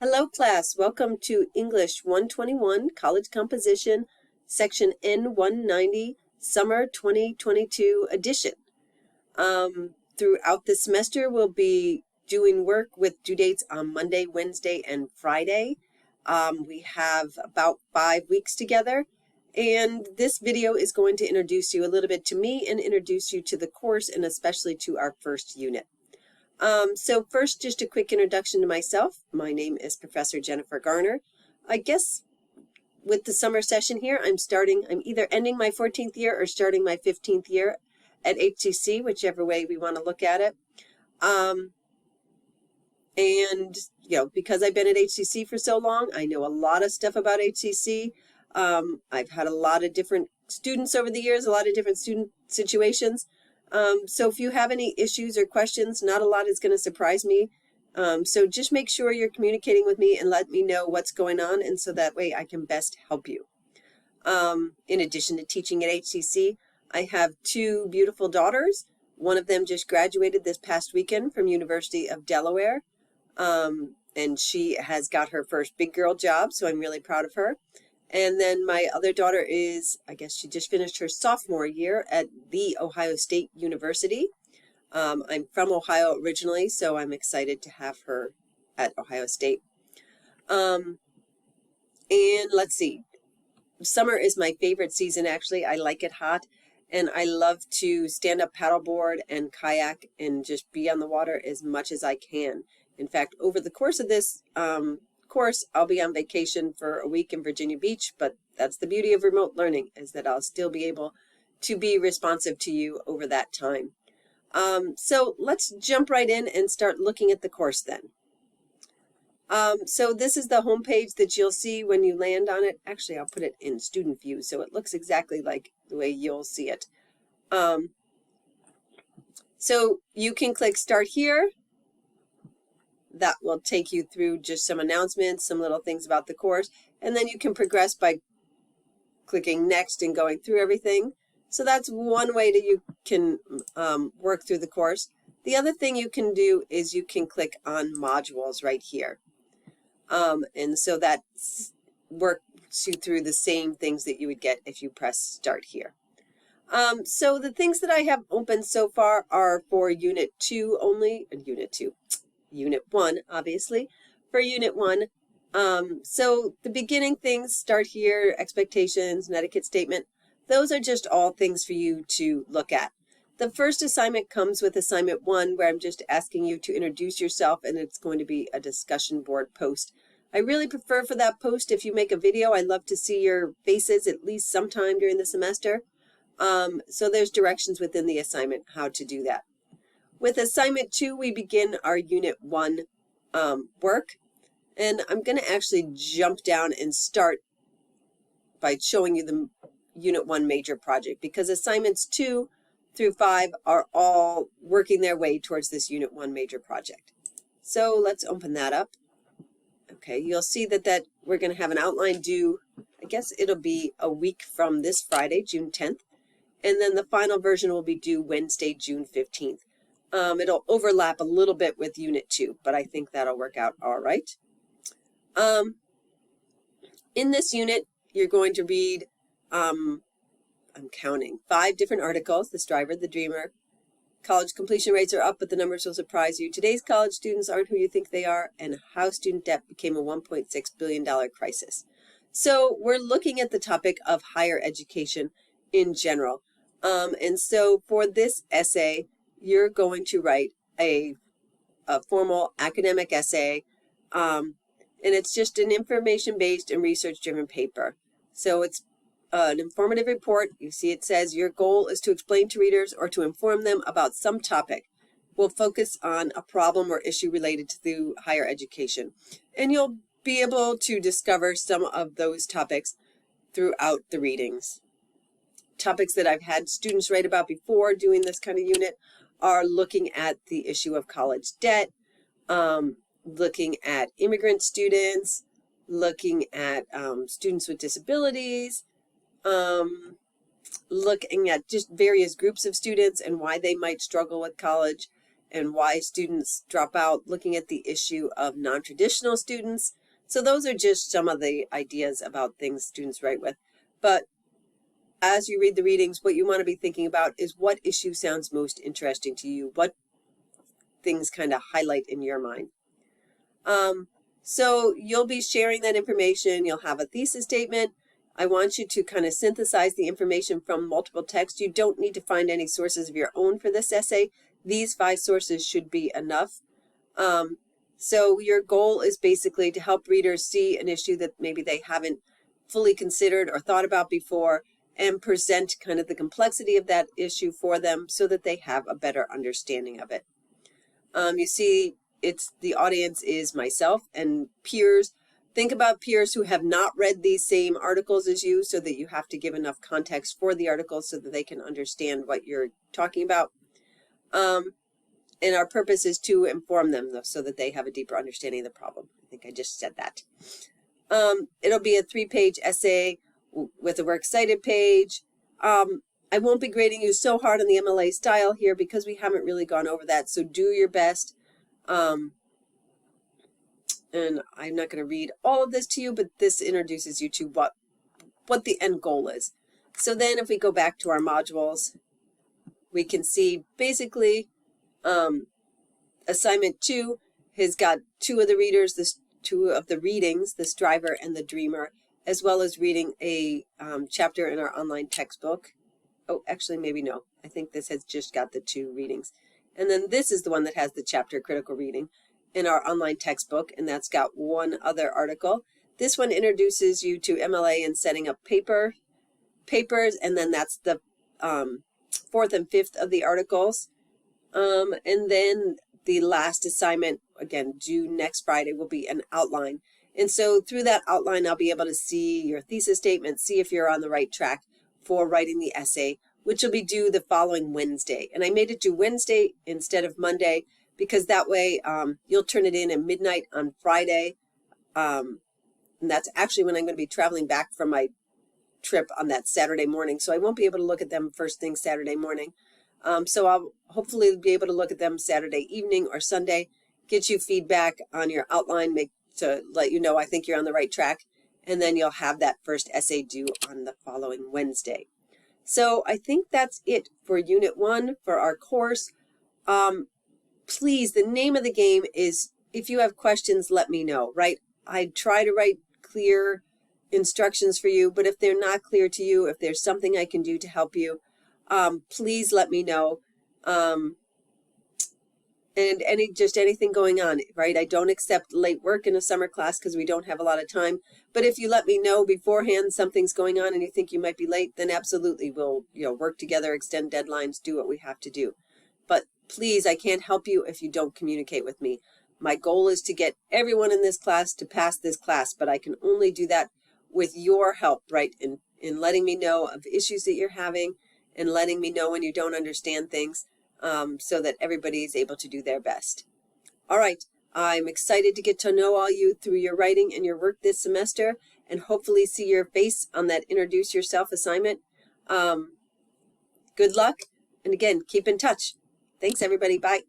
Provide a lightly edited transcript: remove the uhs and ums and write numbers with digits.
Hello class, welcome to English 121 College Composition, Section N190, Summer 2022 edition. Throughout the semester, we'll be doing work with due dates on Monday, Wednesday, and Friday. We have about 5 weeks together, and this video is going to introduce you a little bit to me and introduce you to the course and especially to our first unit. So first, just a quick introduction to myself. My name is Professor Jennifer Garner. I guess with the summer session here, I'm either ending my 14th year or starting my 15th year at HCC, whichever way we want to look at it. Because I've been at HCC for so long, I know a lot of stuff about HCC. I've had a lot of different students over the years, a lot of different student situations. So if you have any issues or questions, not a lot is going to surprise me. So just make sure you're communicating with me and let me know what's going on, and so that way I can best help you. In addition to teaching at HCC, I have 2 beautiful daughters. One of them just graduated this past weekend from University of Delaware, and she has got her first big girl job, so I'm really proud of her. And then my other daughter she just finished her sophomore year at The Ohio State University. I'm from Ohio originally, so I'm excited to have her at Ohio State. And let's see, summer is my favorite season, actually. I like it hot, and I love to stand up paddleboard and kayak and just be on the water as much as I can. In fact, over the course of this course, I'll be on vacation for a week in Virginia Beach, but that's the beauty of remote learning, is that I'll still be able to be responsive to you over that time. So let's jump right in and start looking at the course then. So this is the home page that you'll see when you land on it. Actually, I'll put it in student view so it looks exactly like the way you'll see it. So you can click Start Here. That will take you through just some announcements, some little things about the course, and then you can progress by clicking Next and going through everything. So that's one way that you can work through the course. The other thing you can do is you can click on modules right here. And so that works you through the same things that you would get if you press Start Here. So the things that I have open so far are for Unit 2 only, Unit 1, obviously, for Unit 1. So the beginning things, start here, expectations, and etiquette statement. Those are just all things for you to look at. The first assignment comes with assignment 1, where I'm just asking you to introduce yourself, and it's going to be a discussion board post. I really prefer for that post, if you make a video, I love to see your faces at least sometime during the semester. So there's directions within the assignment how to do that. With assignment 2, we begin our Unit 1 work, and I'm going to actually jump down and start by showing you the Unit 1 major project, because assignments 2 through 5 are all working their way towards this Unit 1 major project. So let's open that up. Okay, you'll see that we're going to have an outline due, I guess it'll be a week from this Friday, June 10th, and then the final version will be due Wednesday, June 15th. It'll overlap a little bit with Unit 2, but I think that'll work out all right. In this unit, you're going to read, I'm counting, 5 different articles: The Striver, The Dreamer, College completion rates are up, but the numbers will surprise you, Today's college students aren't who you think they are, and How student debt became a $1.6 billion crisis. So we're looking at the topic of higher education in general. And so for this essay, you're going to write a formal academic essay, and it's just an information-based and research-driven paper. So it's an informative report. You see it says your goal is to explain to readers or to inform them about some topic. We'll focus on a problem or issue related to higher education, and you'll be able to discover some of those topics throughout the readings. Topics that I've had students write about before doing this kind of unit are looking at the issue of college debt, looking at immigrant students, looking at students with disabilities, looking at just various groups of students and why they might struggle with college, and why students drop out, looking at the issue of non-traditional students. So those are just some of the ideas about things students write with. But as you read the readings, what you want to be thinking about is what issue sounds most interesting to you, what things kind of highlight in your mind. So you'll be sharing that information. You'll have a thesis statement. I want you to kind of synthesize the information from multiple texts. You don't need to find any sources of your own for this essay. These 5 sources should be enough. So your goal is basically to help readers see an issue that maybe they haven't fully considered or thought about before, and present kind of the complexity of that issue for them so that they have a better understanding of it. You see, the audience is myself and peers. Think about peers who have not read these same articles as you, so that you have to give enough context for the articles so that they can understand what you're talking about. And our purpose is to inform them so that they have a deeper understanding of the problem. I think I just said that. It'll be a 3-page essay with a works cited page. I won't be grading you so hard on the MLA style here because we haven't really gone over that, so do your best. And I'm not going to read all of this to you, but this introduces you to what the end goal is. So then if we go back to our modules, we can see basically assignment 2 has got 2 of the readings, the striver and the dreamer, as well as reading a chapter in our online textbook. Oh, actually, maybe no. I think this has just got the 2 readings. And then this is the one that has the chapter critical reading in our online textbook, and that's got 1 other article. This one introduces you to MLA and setting up papers, and then that's the 4th and 5th of the articles. And then the last assignment, again, due next Friday, will be an outline. And so through that outline, I'll be able to see your thesis statement, see if you're on the right track for writing the essay, which will be due the following Wednesday. And I made it due Wednesday instead of Monday, because that way you'll turn it in at midnight on Friday. And that's actually when I'm going to be traveling back from my trip on that Saturday morning. So I won't be able to look at them first thing Saturday morning. So I'll hopefully be able to look at them Saturday evening or Sunday, get you feedback on your outline, to let you know I think you're on the right track. And then you'll have that first essay due on the following Wednesday. So I think that's it for Unit 1 for our course. Please, the name of the game is, if you have questions, let me know, right? I try to write clear instructions for you, but if they're not clear to you, if there's something I can do to help you, please let me know. And anything going on, right? I don't accept late work in a summer class because we don't have a lot of time. But if you let me know beforehand something's going on and you think you might be late, then absolutely we'll work together, extend deadlines, do what we have to do. But please, I can't help you if you don't communicate with me. My goal is to get everyone in this class to pass this class, but I can only do that with your help, right? In letting me know of issues that you're having and letting me know when you don't understand things, so that everybody is able to do their best. All right, I'm excited to get to know all you through your writing and your work this semester, and hopefully see your face on that Introduce Yourself assignment. Good luck, and again, keep in touch. Thanks, everybody. Bye.